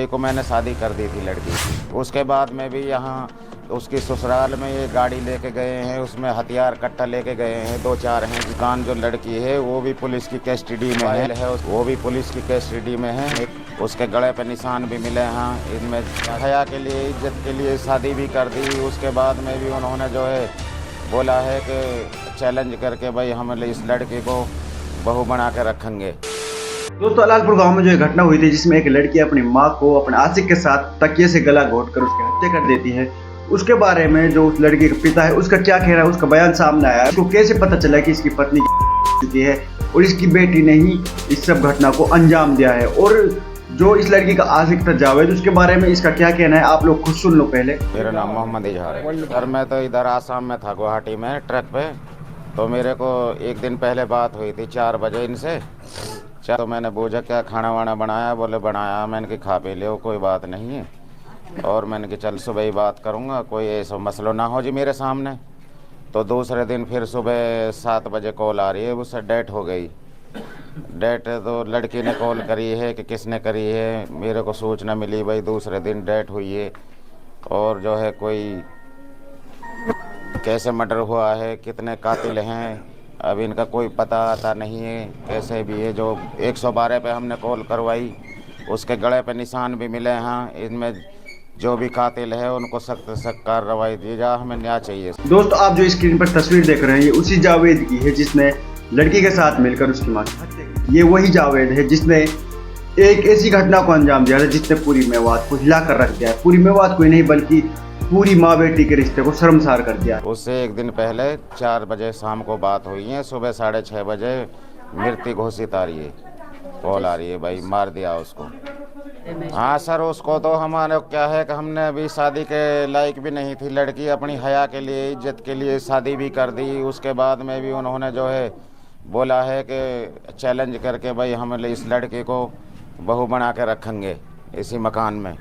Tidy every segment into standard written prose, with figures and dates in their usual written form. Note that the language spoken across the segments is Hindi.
मई को मैंने शादी कर दी थी लड़की की। उसके बाद में भी यहाँ उसकी ससुराल में ये गाड़ी लेके गए हैं, उसमें हथियार कट्टा लेके गए हैं, 2-4 हैं। दुकान जो लड़की है वो भी पुलिस की कस्टडी में है, वो भी पुलिस की कस्टडी में है। उसके गले पे निशान भी मिले हैं। इनमें हया के लिए, इज्जत के लिए शादी भी कर दी। उसके बाद में भी उन्होंने जो है बोला है कि चैलेंज करके भाई हम इस लड़की को बहू बना के रखेंगे। दोस्तों, अलालपुर गांव में जो घटना हुई थी जिसमें एक लड़की अपनी मां को अपने आशिक के साथ तकिए से गला घोंट कर उसकी हत्या कर देती है, उसके बारे में जो उस लड़की का पिता है उसका क्या कहना है, उसका बयान सामने आया है। उसको कैसे पता चला कि इसकी पत्नी चुकी है और इसकी बेटी ने ही इस सब घटना को अंजाम दिया है। और जो इस लड़की का आशिक था जावेद, उसके बारे में इसका क्या कहना है आप लोग खुद सुन लो। पहले मेरा नाम मोहम्मद इजहार है सर। मैं तो इधर आसाम में था, गुवाहाटी में ट्रक पे। तो मेरे को एक दिन पहले बात हुई थी 4 बजे इनसे। तो मैंने पूछा क्या खाना वाना बनाया, बोले बनाया। मैंने कि खा पी लो, कोई बात नहीं है। और मैंने कि चल सुबह ही बात करूँगा, कोई ऐसा मसला ना हो जी मेरे सामने। तो दूसरे दिन फिर सुबह 7 बजे कॉल आ रही है, उससे डेट हो गई। डेट तो लड़की ने कॉल करी है कि किसने करी है, मेरे को सूचना मिली भाई दूसरे दिन डेट हुई है। और जो है कोई कैसे मर्डर हुआ है, कितने कातिल हैं, अब इनका कोई पता आता नहीं है कैसे भी है। जो 112 पे हमने कॉल करवाई, उसके गले पे निशान भी मिले हैं। इनमें जो भी कातिल है उनको सख्त सख्त कार्रवाई दी जा, हमें न्याय चाहिए। दोस्तों, आप जो स्क्रीन पर तस्वीर देख रहे हैं ये उसी जावेद की है जिसने लड़की के साथ मिलकर उसकी मां की हत्या की। ये वही जावेद है जिसने एक ऐसी घटना को अंजाम दिया था जिसने पूरी मेवात को हिला कर रख दिया है। पूरी मेवात को ही नहीं बल्कि पूरी माँ बेटी के रिश्ते को शर्मसार कर दिया। उससे एक दिन पहले 4 बजे शाम को बात हुई है, सुबह 6:30 बजे मृत्यु घोषित आ रही है, कॉल आ रही है भाई मार दिया उसको। हाँ सर, उसको तो हमारे क्या है कि हमने अभी शादी के लायक भी नहीं थी लड़की, अपनी हया के लिए, इज्जत के लिए शादी भी कर दी। उसके बाद में भी उन्होंने जो है बोला है कि चैलेंज करके भाई हम इस लड़की को बहू बना के रखेंगे इसी मकान में।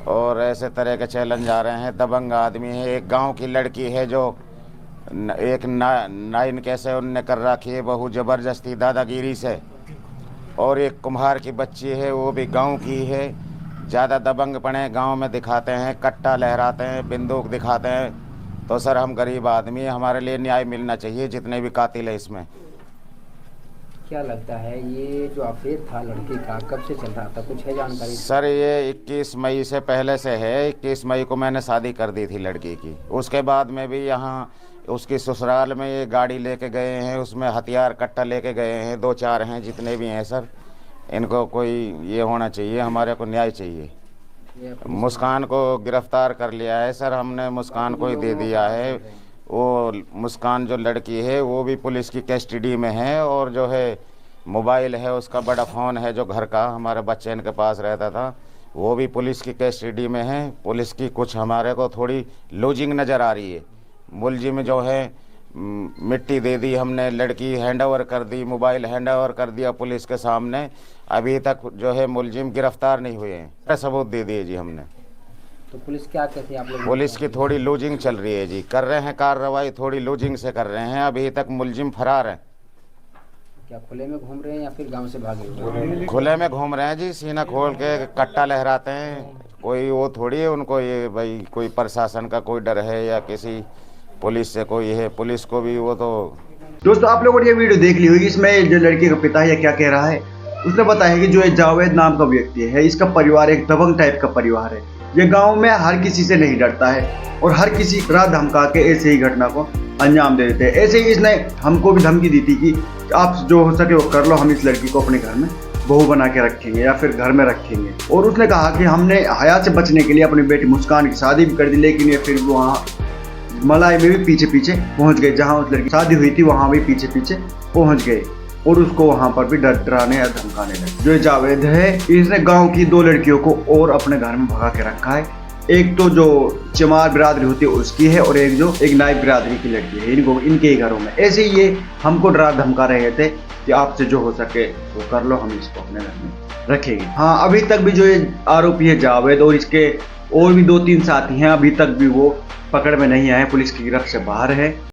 और ऐसे तरह के चैलेंज आ रहे हैं। दबंग आदमी है, एक गांव की लड़की है जो एक नाइन कैसे उनने कर रखी है बहू ज़बरदस्ती दादागिरी से। और एक कुम्हार की बच्ची है, वो भी गांव की है। ज़्यादा दबंग पड़े गांव में दिखाते हैं, कट्टा लहराते हैं, बंदूक दिखाते हैं। तो सर हम गरीब आदमी, हमारे लिए न्याय मिलना चाहिए जितने भी कातिल है इसमें। क्या लगता है ये जो अफेयर था लड़के का कब से चल रहा था, कुछ है जानकारी? सर ये 21 मई से पहले से है। 21 मई को मैंने शादी कर दी थी लड़की की। उसके बाद में भी यहाँ उसकी ससुराल में ये गाड़ी लेके गए हैं, उसमें हथियार कट्टा लेके गए हैं, 2-4 हैं जितने भी हैं सर। इनको कोई ये होना चाहिए, हमारे को न्याय चाहिए। मुस्कान को गिरफ्तार कर लिया है सर हमने, मुस्कान को ही दे दिया है। वो मुस्कान जो लड़की है वो भी पुलिस की कस्टडी में है। और जो है मोबाइल है उसका, बड़ा फ़ोन है जो घर का हमारे बच्चे के पास रहता था, वो भी पुलिस की कस्टडी में है। पुलिस की कुछ हमारे को थोड़ी लूजिंग नज़र आ रही है। मुलजिम जो है मिट्टी दे दी हमने, लड़की हैंडओवर कर दी, मोबाइल हैंडओवर कर दिया पुलिस के सामने। अभी तक जो है मुलजिम गिरफ्तार नहीं हुए हैं। सबूत दे दिए जी हमने। तो पुलिस क्या कहती है आप लोग? पुलिस की थोड़ी लूजिंग चल रही है जी, कर रहे हैं कार्रवाई, थोड़ी लूजिंग से कर रहे हैं। अभी तक मुलजिम फरार है। क्या खुले में घूम रहे हैं या फिर गांव से भागे हुए? खुले में घूम रहे हैं जी, सीना खोल के कट्टा लहराते हैं। कोई वो थोड़ी है उनको ये भाई कोई प्रशासन का कोई डर है या किसी पुलिस से कोई है। पुलिस को भी वो तो। दोस्तों, आप लोगों ने ये वीडियो देख ली होगी। इसमें जो लड़की का पिता है ये क्या कह रहा है, उसने बताया है कि जो जावेद नाम का व्यक्ति है इसका परिवार एक दबंग टाइप का परिवार है। ये गांव में हर किसी से नहीं डरता है और हर किसी को रात धमका के ऐसे ही घटना को अंजाम दे देते हैं। ऐसे ही इसने हमको भी धमकी दी थी कि आप जो हो सके वो कर लो, हम इस लड़की को अपने घर में बहू बना के रखेंगे या फिर घर में रखेंगे। और उसने कहा कि हमने हया से बचने के लिए अपनी बेटी मुस्कान की शादी भी कर दी, लेकिन ये फिर वहाँ मलाई में भी पीछे पीछे पहुंच गए। जहाँ उस लड़की की शादी हुई थी वहाँ भी पीछे पीछे पहुंच गए और उसको वहां पर भी डराने या धमकाने लगे। जो जावेद है इसने गांव की 2 लड़कियों को और अपने घर में भगा के रखा है। एक तो जो चमार बिरादरी होती है उसकी है और एक नाइब बिरादरी की लड़की है। इनको इनके ही घरों में ऐसे ही ये हमको डरा धमका रहे थे कि आपसे जो हो सके वो कर लो, हम इसको अपने घर में रखेंगे। हाँ, अभी तक भी जो ये आरोपी है जावेद और इसके और भी 2-3 साथी हैं, अभी तक भी वो पकड़ में नहीं आए, पुलिस की गिरफ्त से बाहर है।